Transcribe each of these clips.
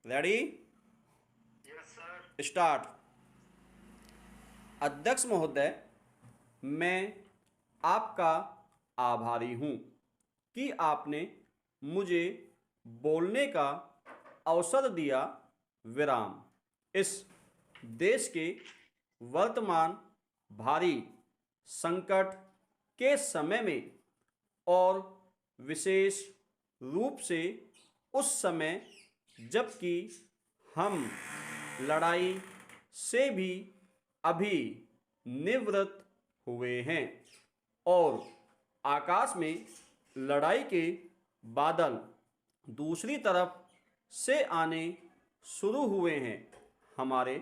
Ready? Yes sir. Start. अध्यक्ष महोदय, मैं आपका आभारी हूँ कि आपने मुझे बोलने का अवसर दिया। विराम। इस देश के वर्तमान भारी संकट के समय में और विशेष रूप से उस समय जबकि हम लड़ाई से भी अभी निवृत्त हुए हैं और आकाश में लड़ाई के बादल दूसरी तरफ से आने शुरू हुए हैं। हमारे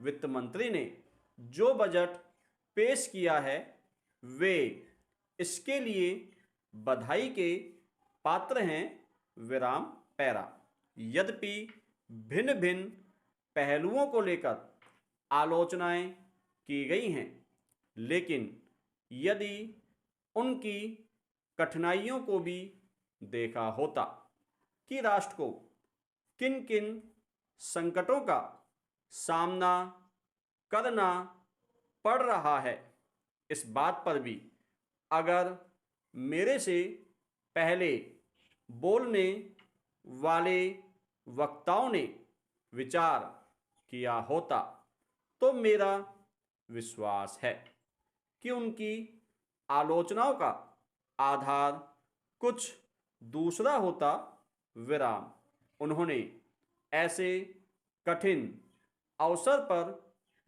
वित्त मंत्री ने जो बजट पेश किया है वे इसके लिए बधाई के पात्र हैं। विराम पैरा। यद्यपि भिन्न भिन्न पहलुओं को लेकर आलोचनाएं की गई हैं, लेकिन यदि उनकी कठिनाइयों को भी देखा होता कि राष्ट्र को किन किन संकटों का सामना करना पड़ रहा है, इस बात पर भी अगर मेरे से पहले बोलने वाले वक्ताओं ने विचार किया होता तो मेरा विश्वास है कि उनकी आलोचनाओं का आधार कुछ दूसरा होता। विराम। उन्होंने ऐसे कठिन अवसर पर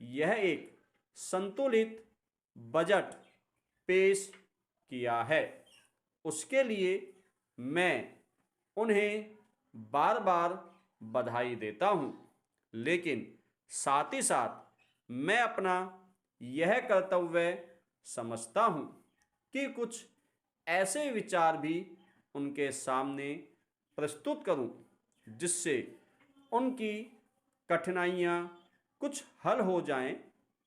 यह एक संतुलित बजट पेश किया है, उसके लिए मैं उन्हें बार बार बधाई देता हूं। लेकिन साथ ही साथ मैं अपना यह कर्तव्य समझता हूं कि कुछ ऐसे विचार भी उनके सामने प्रस्तुत करूं जिससे उनकी कठिनाइयां कुछ हल हो जाएं।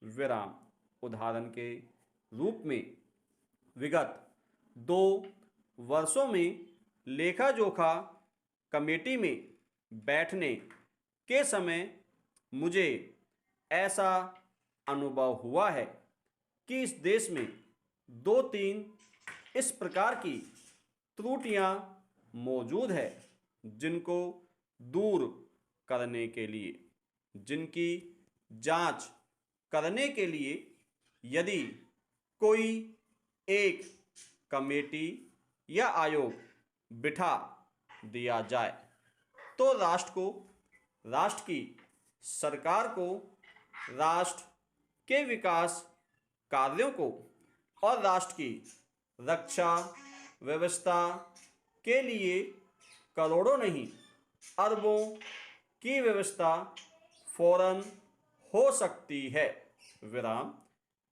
विराम। उदाहरण के रूप में विगत 2 वर्षों में लेखा जोखा कमेटी में बैठने के समय मुझे ऐसा अनुभव हुआ है कि इस देश में 2-3 इस प्रकार की त्रुटियां मौजूद है जिनको दूर करने के लिए, जिनकी जांच करने के लिए यदि कोई एक कमेटी या आयोग बिठा दिया जाए तो राष्ट्र की सरकार को, राष्ट्र के विकास कार्यों को और राष्ट्र की रक्षा व्यवस्था के लिए करोड़ों नहीं अरबों की व्यवस्था फौरन हो सकती है। विराम।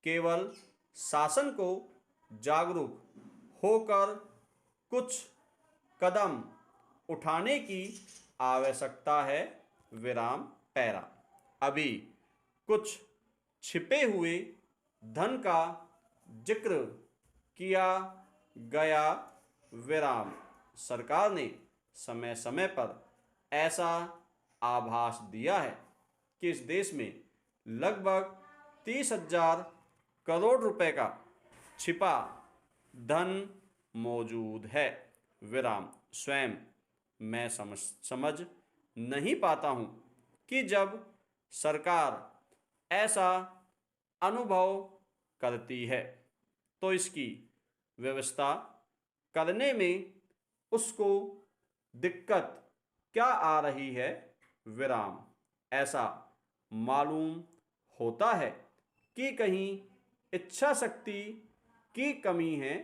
केवल शासन को जागरूक होकर कुछ कदम उठाने की आवश्यकता है। विराम पैरा। अभी कुछ छिपे हुए धन का जिक्र किया गया। विराम। सरकार ने समय समय पर ऐसा आभास दिया है कि इस देश में लगभग 30,000 करोड़ रुपए का छिपा धन मौजूद है। विराम। स्वयं मैं समझ नहीं पाता हूं कि जब सरकार ऐसा अनुभव करती है तो इसकी व्यवस्था करने में उसको दिक्कत क्या आ रही है। विराम। ऐसा मालूम होता है कि कहीं इच्छा शक्ति की कमी है।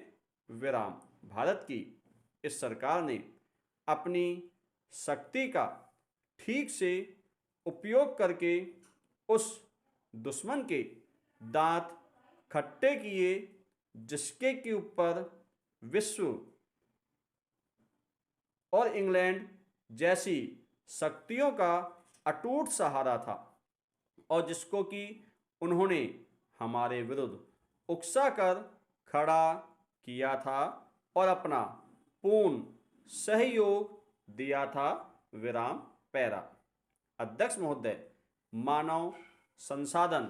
विराम। भारत की इस सरकार ने अपनी शक्ति का ठीक से उपयोग करके उस दुश्मन के दांत खट्टे किए जिसके के ऊपर विश्व और इंग्लैंड जैसी शक्तियों का अटूट सहारा था और जिसको कि उन्होंने हमारे विरुद्ध उकसाकर खड़ा किया था और अपना पूर्ण सहयोग दिया था। विराम पैरा। अध्यक्ष महोदय, मानव संसाधन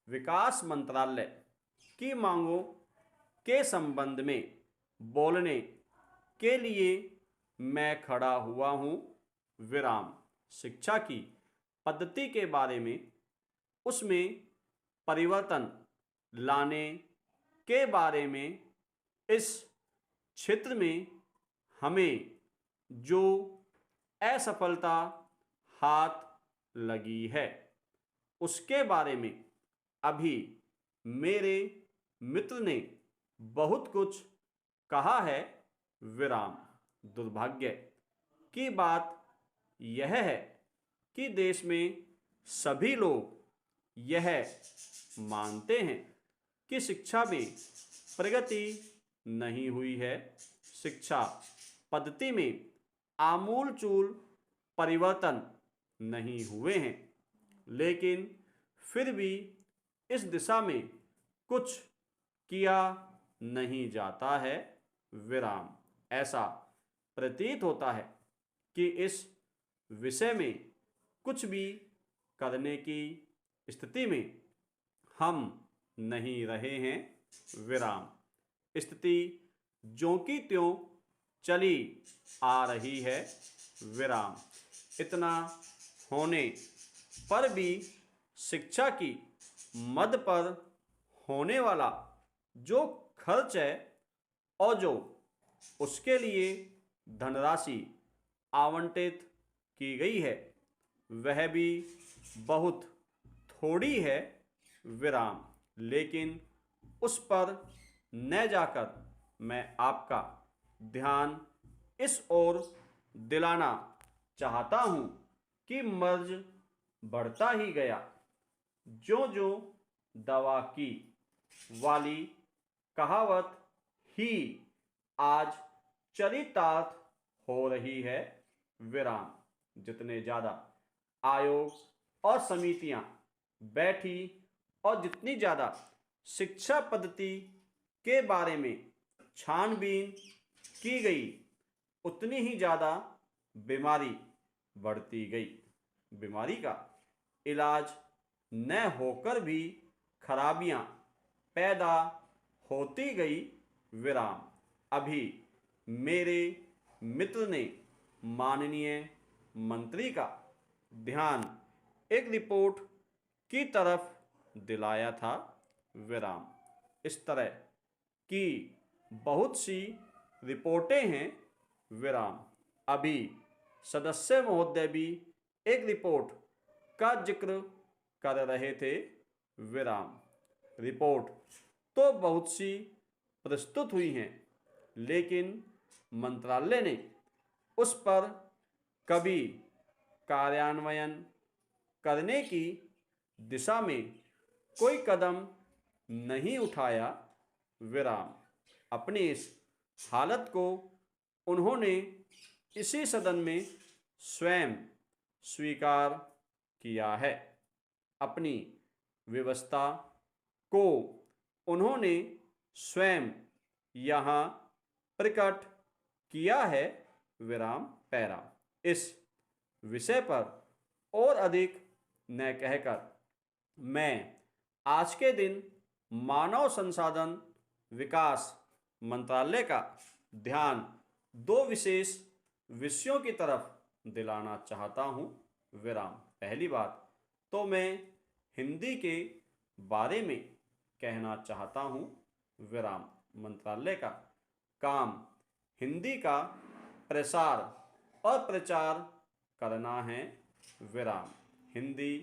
विकास मंत्रालय की मांगों के संबंध में बोलने के लिए मैं खड़ा हुआ हूँ। विराम। शिक्षा की पद्धति के बारे में, उसमें परिवर्तन लाने के बारे में, इस क्षेत्र में हमें जो असफलता हाथ लगी है उसके बारे में अभी मेरे मित्र ने बहुत कुछ कहा है। विराम। दुर्भाग्य की बात यह है कि देश में सभी लोग यह मानते हैं कि शिक्षा में प्रगति नहीं हुई है। शिक्षा पद्धति में आमूलचूल परिवर्तन नहीं हुए हैं, लेकिन फिर भी इस दिशा में कुछ किया नहीं जाता है। विराम। ऐसा प्रतीत होता है कि इस विषय में कुछ भी करने की स्थिति में हम नहीं रहे हैं। विराम। स्थिति ज्यों की त्यों चली आ रही है। विराम। इतना होने पर भी शिक्षा की मद पर होने वाला जो खर्च है और जो उसके लिए धनराशि आवंटित की गई है वह भी बहुत थोड़ी है। विराम। लेकिन उस पर न जाकर मैं आपका ध्यान इस ओर दिलाना चाहता हूँ कि मर्ज बढ़ता ही गया। जो जो दवा की वाली कहावत ही आज चरितार्थ हो रही है। विराम। जितने ज़्यादा आयोग और समितियां बैठी और जितनी ज़्यादा शिक्षा पद्धति के बारे में छानबीन की गई, उतनी ही ज़्यादा बीमारी बढ़ती गई। बीमारी का इलाज न होकर भी खराबियां पैदा होती गई। विराम। अभी मेरे मित्र ने माननीय मंत्री का ध्यान एक रिपोर्ट की तरफ दिलाया था। विराम। इस तरह की बहुत सी रिपोर्टें हैं। विराम। अभी सदस्य महोदय भी एक रिपोर्ट का जिक्र कर रहे थे। विराम। रिपोर्ट तो बहुत सी प्रस्तुत हुई हैं, लेकिन मंत्रालय ने उस पर कभी कार्यान्वयन करने की दिशा में कोई कदम नहीं उठाया। विराम। अपनी इस हालत को उन्होंने इसी सदन में स्वयं स्वीकार किया है। अपनी व्यवस्था को उन्होंने स्वयं यहाँ प्रकट किया है। विराम। पैरा। इस विषय पर और अधिक न कहकर मैं आज के दिन मानव संसाधन विकास मंत्रालय का ध्यान दो विशेष विषयों की तरफ दिलाना चाहता हूँ। विराम। पहली बात तो मैं हिंदी के बारे में कहना चाहता हूँ। विराम। मंत्रालय का काम हिंदी का प्रसार और प्रचार करना है। विराम। हिंदी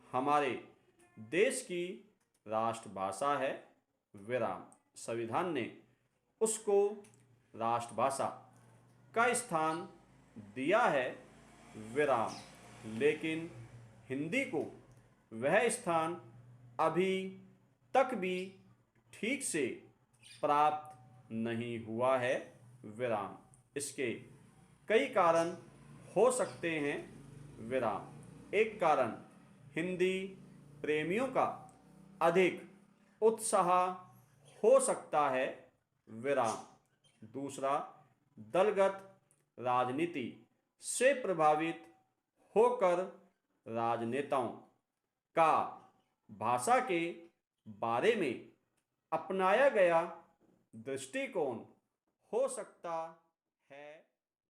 हमारे देश की राष्ट्रभाषा है। विराम। संविधान ने उसको राष्ट्रभाषा का स्थान दिया है। विराम। लेकिन हिंदी को वह स्थान अभी तक भी ठीक से प्राप्त नहीं हुआ है। विराम। इसके कई कारण हो सकते हैं। विराम। एक कारण हिंदी प्रेमियों का अधिक उत्साह हो सकता है। विराम। दूसरा, दलगत राजनीति से प्रभावित होकर राजनेताओं का भाषा के बारे में अपनाया गया दृष्टिकोण हो सकता